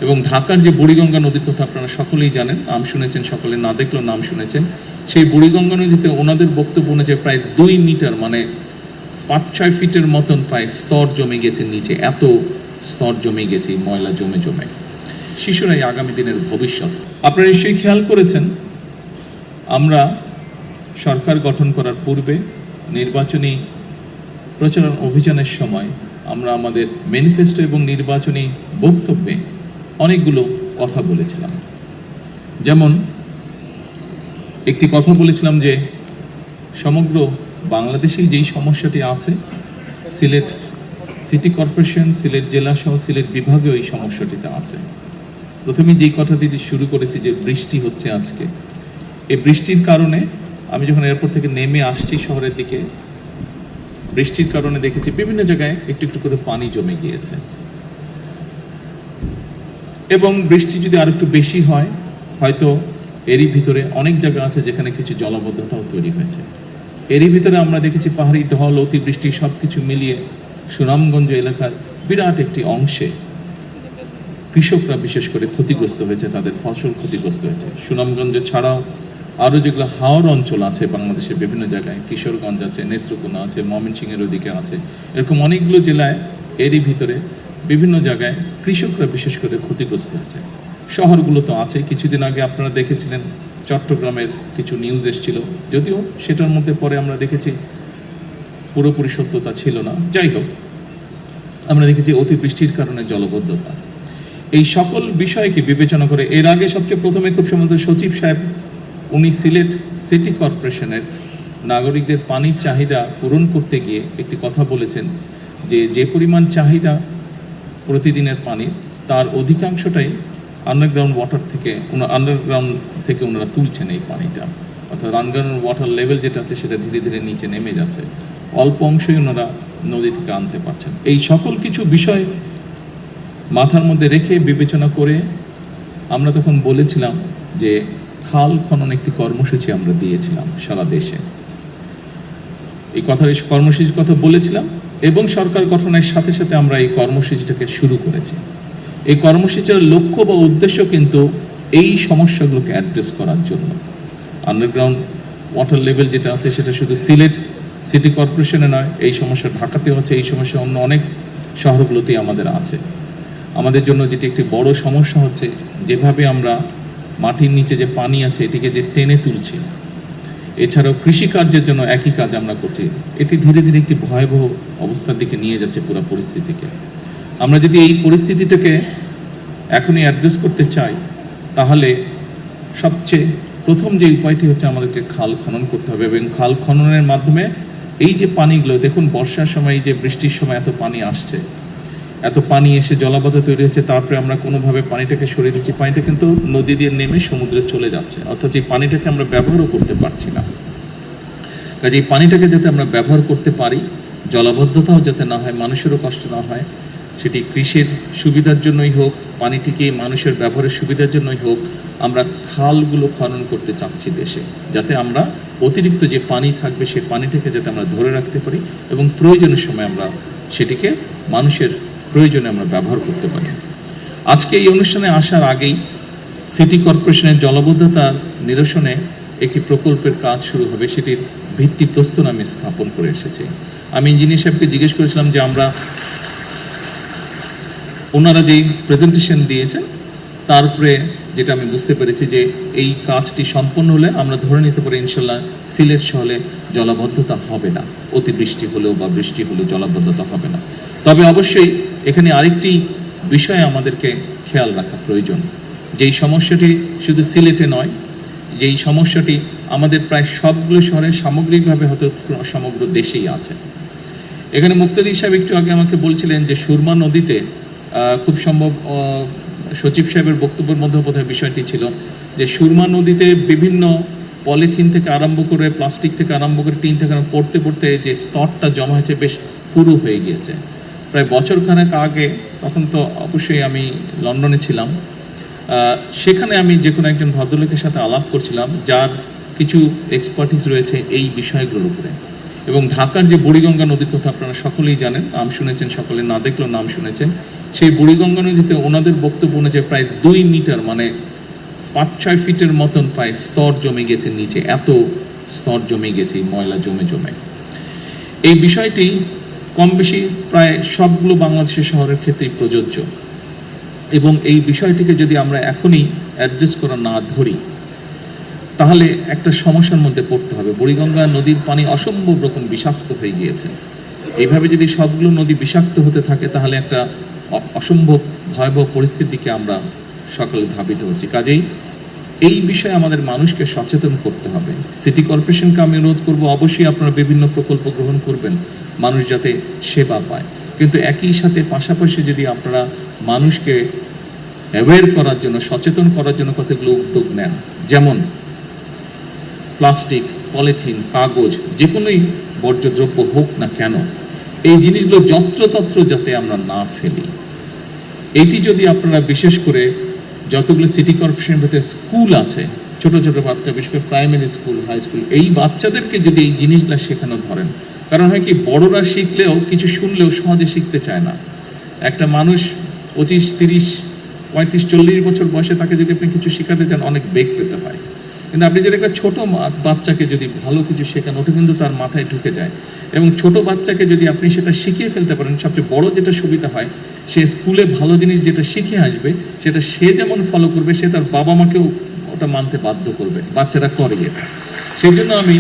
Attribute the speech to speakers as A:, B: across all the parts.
A: এবং ঢাকার যে বুড়িগঙ্গা নদীর কথা আপনারা সকলেই জানেন, নাম শুনেছেন, সকলে না দেখলেও নাম শুনেছেন। সেই বুড়িগঙ্গা নদীতে ওনাদের বক্তব্য অনুযায়ী প্রায় 2 মিটার মানে 5-6 ফিটের মতন প্রায় স্তর জমে গেছে নিচে, এত স্তর জমে গেছে এই ময়লা জমে জমে। শিশুরাই আগামী দিনের ভবিষ্যৎ। আপনারা নিশ্চয়ই খেয়াল করেছেন, আমরা সরকার গঠন করার পূর্বে নির্বাচনী প্রচারণ অভিযানের সময় আমরা আমাদের ম্যানিফেস্টো এবং নির্বাচনী বক্তব্যে অনেকগুলো কথা বলেছিলাম। যেমন একটি কথা বলেছিলাম যে সমগ্র বাংলাদেশেই যেই সমস্যাটি আছে, সিলেট সিটি কর্পোরেশন, সিলেট জেলা সহ সিলেট বিভাগেও এই সমস্যাটিতে আছে। প্রথমে যেই কথাটি শুরু করেছি যে বৃষ্টি হচ্ছে আজকে, এই বৃষ্টির কারণে আমি যখন এয়ারপোর্ট থেকে নেমে আসছি শহরের দিকে, বৃষ্টির কারণে দেখেছি বিভিন্ন জায়গায় একটু একটু করে পানি জমে গিয়েছে। এবং বৃষ্টি যদি আর একটু বেশি হয়, হয়তো এরই ভিতরে অনেক জায়গা আছে যেখানে কিছু জলাবদ্ধতাও তৈরি হয়েছে। এরই ভিতরে আমরা দেখেছি পাহাড়ি ঢল, অতিবৃষ্টি সব কিছু মিলিয়ে সুনামগঞ্জ এলাকার বিরাট একটি অংশে কৃষকরা বিশেষ করে ক্ষতিগ্রস্ত হয়েছে, তাদের ফসল ক্ষতিগ্রস্ত হয়েছে। সুনামগঞ্জ ছাড়াও আরও যেগুলো হাওর অঞ্চল আছে বাংলাদেশের বিভিন্ন জায়গায়, কিশোরগঞ্জ আছে, নেত্রকোনা আছে, ময়মনসিংহের ওদিকে আছে, এরকম অনেকগুলো জেলায় এরই ভিতরে বিভিন্ন জায়গায় কৃষকরা বিশেষ করে ক্ষতিগ্রস্ত হয়েছে। শহরগুলো তো আছে। কিছুদিন আগে আপনারা দেখেছিলেন চট্টগ্রামের কিছু নিউজ এসেছিল, যদিও সেটার মধ্যে পরে আমরা দেখেছি পুরোপুরি সত্যতা ছিল না। যাই হোক, আমরা দেখেছি অতিবৃষ্টির কারণে জলবদ্ধতা। এই সকল বিষয়কে বিবেচনা করে এর আগে সবচেয়ে প্রথমে খুব সম্ভবত সচিব সাহেব উনি সিলেট সিটি কর্পোরেশনের নাগরিকদের পানির চাহিদা পূরণ করতে গিয়ে একটি কথা বলেছেন যে যে পরিমাণ চাহিদা প্রতিদিনের পানির, তার অধিকাংশটাই আন্ডারগ্রাউন্ড থেকে ওনারা তুলছেন এই পানিটা, অর্থাৎ আন্ডারগ্রাউন্ড ওয়াটার লেভেল যেটা আছে সেটা ধীরে ধীরে নিচে নেমে যাচ্ছে, অল্প অংশই ওনারা নদী থেকে আনতে পারছেন। এই সকল কিছু বিষয় মাথার মধ্যে রেখে বিবেচনা করে আমরা তখন বলেছিলাম যে খাল খনন একটি কর্মসূচি আমরা দিয়েছিলাম সারা দেশে। এই কর্মসূচির কথা বলেছিলাম এবং সরকার গঠনের সাথে সাথে আমরা এই কর্মসূচিটাকে শুরু করেছি। এই কর্মসূচির লক্ষ্য বা উদ্দেশ্য কিন্তু এই সমস্যাগুলোকে অ্যাড্রেস করার জন্য। আন্ডারগ্রাউন্ড ওয়াটার লেভেল যেটা আছে সেটা শুধু সিলেট সিটি কর্পোরেশনে নয়, এই সমস্যা ঢাকাতেও আছে, এই সমস্যা অন্য অনেক শহরগুলোতেই আমাদের আছে। আমাদের জন্য যেটি একটি বড় সমস্যা হচ্ছে, যেভাবে আমরা মাটির নিচে যে পানি আছে এটিকে যে টেনে তুলছি, এছাড়াও কৃষিকার্যের জন্য একই কাজ আমরা করছি, এটি ধীরে ধীরে একটি ভয়াবহ অবস্থার দিকে নিয়ে যাচ্ছে পুরো পরিস্থিতিকে। আমরা যদি এই পরিস্থিতিটাকে এখনই অ্যাড্রেস করতে চাই, তাহলে সবচেয়ে প্রথম যে উপায়টি হচ্ছে আমাদেরকে খাল খনন করতে হবে। এবং খাল খননের মাধ্যমে এই যে পানিগুলো, দেখুন বর্ষার সময় যে বৃষ্টির সময় এত পানি আসছে, এত পানি এসে জলাবদ্ধ তৈরি হচ্ছে, তারপরে আমরা কোনোভাবে পানিটাকে সরিয়ে দিচ্ছি, পানিটা কিন্তু নদী দিয়ে নেমে সমুদ্রে চলে যাচ্ছে, অর্থাৎ এই পানিটাকে আমরা ব্যবহারও করতে পারছি না। কাজে এই পানিটাকে যাতে আমরা ব্যবহার করতে পারি, জলাবদ্ধতাও যাতে না হয়, মানুষেরও কষ্ট না হয়, সেটি কৃষির সুবিধার জন্যই হোক, পানিটিকে মানুষের ব্যবহারের সুবিধার জন্যই হোক, আমরা খালগুলো খনন করতে চাচ্ছি দেশে, যাতে আমরা অতিরিক্ত যে পানি থাকবে সেই পানিটাকে যাতে আমরা ধরে রাখতে পারি এবং প্রয়োজনের সময় আমরা সেটিকে মানুষের প্রয়োজনে আমরা ব্যবহার করতে পারি। আজকে এই অনুষ্ঠানে আসার আগেই সিটি কর্পোরেশনের জলাবদ্ধতা নিরসনে একটি প্রকল্পের কাজ শুরু হবে, সেটির ভিত্তিপ্রস্তর আমি স্থাপন করে এসেছি। আমি ইঞ্জিনিয়ার সাহেবকে জিজ্ঞেস করেছিলাম যে ওনারা যেই প্রেজেন্টেশন দিয়েছেন তারপরে যেটা আমি বুঝতে পেরেছি যে এই কাজটি সম্পন্ন হলে আমরা ধরে নিতে পারি ইনশাল্লাহ সিলেট শহরে জলাবদ্ধতা হবে না, অতিবৃষ্টি হলেও বা বৃষ্টি হলেও জলাবদ্ধতা হবে না। তবে অবশ্যই এখানে আরেকটি বিষয় আমাদেরকে খেয়াল রাখা প্রয়োজন, যেই সমস্যাটি শুধু সিলেটে নয়, যেই সমস্যাটি আমাদের প্রায় সবগুলো শহরে সামগ্রিকভাবে হয়তো সমগ্র দেশেই আছে। এখানে মুক্তাদি সাহেব একটু আগে আমাকে বলছিলেন যে সুরমা নদীতে খুব সম্ভব সচিব সাহেবের বক্তব্যের মধ্যে বোধহয় বিষয়টি ছিল যে সুরমা নদীতে বিভিন্ন পলিথিন থেকে আরম্ভ করে, প্লাস্টিক থেকে আরম্ভ করে, টিন থেকে পড়তে পড়তে যে স্তরটা জমা হয়েছে বেশ পুরু হয়ে গিয়েছে। প্রায় বছরখানেক আগে, তখন তো অবশ্যই আমি লন্ডনে ছিলাম, সেখানে আমি যে কোনো একজন ভদ্রলোকের সাথে আলাপ করছিলাম যার কিছু এক্সপার্টিস রয়েছে এই বিষয়গুলোর উপরে। এবং ঢাকার যে বুড়িগঙ্গা নদীর কথা আপনারা সকলেই জানেন, নাম শুনেছেন, সকলে না দেখলেও নাম শুনেছেন। সেই বুড়িগঙ্গা নদীতে ওনাদের বক্তব্য অনুযায়ী প্রায় 2 মিটার মানে 5-6 ফিটের মতন প্রায় স্তর জমে গেছে নিচে, এত স্তর জমে গেছে এই ময়লা জমে জমে। এই বিষয়টি কম বেশি প্রায় সবগুলো বাংলাদেশের শহরের ক্ষেত্রেই প্রযোজ্য, এবং এই বিষয়টিকে যদি আমরা এখনই অ্যাড্রেস করা না ধরি তাহলে একটা সমস্যার মধ্যে পড়তে হবে। বুড়িগঙ্গা নদীর পানি অসম্ভব রকম বিষাক্ত হয়ে গিয়েছে। এইভাবে যদি সবগুলো নদী বিষাক্ত হতে থাকে তাহলে একটা অসম্ভব ভয়াবহ পরিস্থিতিকে আমরা সকলে ধাবিত হচ্ছি। কাজেই এই বিষয়ে আমাদের মানুষকে সচেতন করতে হবে। সিটি কর্পোরেশনকে আমি অনুরোধ করব, অবশ্যই আপনারা বিভিন্ন প্রকল্প গ্রহণ করবেন মানুষ যাতে সেবা পায়, কিন্তু একই সাথে পাশাপাশি যদি আপনারা মানুষকে অ্যাওয়্যার করার জন্য, সচেতন করার জন্য কতগুলো উদ্যোগ নেন, যেমন প্লাস্টিক, পলিথিন, কাগজ, যে কোনোই বর্জ্যদ্রব্য হোক না কেন, এই জিনিসগুলো যত্রতত্র যাতে আমরা না ফেলি। এইটি যদি আপনারা বিশেষ করে যতগুলো সিটি কর্পোরেশনের ভেতরে স্কুল আছে, ছোট ছোট বাচ্চা, বিশেষ করে প্রাইমারি স্কুল, হাই স্কুল, এই বাচ্চাদেরকে যদি এই জিনিসগুলো শেখানো ধরেন, কারণ হয় কি বড়রা শিখলেও কিছু শুনলেও সহজে শিখতে চায় না। একটা মানুষ 25, 30, 35, 40 বছর বয়সে তাকে যদি আপনি কিছু শেখাতে চান অনেক বেগ পেতে হয়, কিন্তু আপনি যদি একটা ছোট বাচ্চাকে যদি ভালো কিছু শেখান ওটা কিন্তু তার মাথায় ঢুকে যায়, এবং ছোট বাচ্চাকে যদি আপনি সেটা শিখিয়ে ফেলতে পারেন, সবচেয়ে বড় যেটা সুবিধা হয় সে স্কুলে ভালো জিনিস যেটা শিখে আসবে সেটা সে যেমন ফলো করবে, সে তার বাবা মাকেও ওটা মানতে বাধ্য করবে। বাচ্চারা করে এটা। সেই জন্য আমি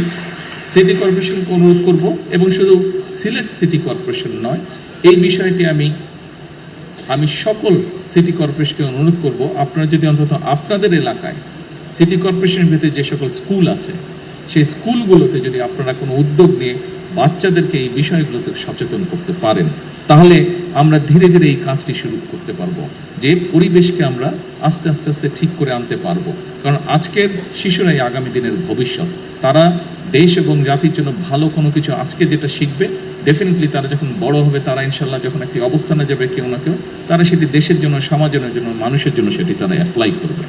A: সিটি কর্পোরেশনকে অনুরোধ করব, এবং শুধু সিলেট সিটি কর্পোরেশন নয়, এই বিষয়টি আমি সকল সিটি কর্পোরেশনকে অনুরোধ করব, আপনারা যদি অন্তত আপনাদের এলাকায় সিটি কর্পোরেশনের ভিতরে যে সকল স্কুল আছে সেই স্কুলগুলোতে যদি আপনারা কোনো উদ্যোগ নিয়ে বাচ্চাদেরকে এই বিষয়গুলোতে সচেতন করতে পারেন, তাহলে আমরা ধীরে ধীরে এই কাজটি শুরু করতে পারবো, যে পরিবেশকে আমরা আস্তে আস্তে আস্তে ঠিক করে আনতে পারবো। কারণ আজকের শিশুরাই আগামী দিনের ভবিষ্যৎ। তারা দেশ এবং জাতির জন্য ভালো কোনো কিছু আজকে যেটা শিখবে, ডেফিনেটলি তারা যখন বড় হবে, তারা ইনশাল্লাহ যখন একটি অবস্থানে যাবে কেউ না কেউ, তারা সেটি দেশের জন্য, সমাজের জন্য, মানুষের জন্য সেটি তারা অ্যাপ্লাই করবে।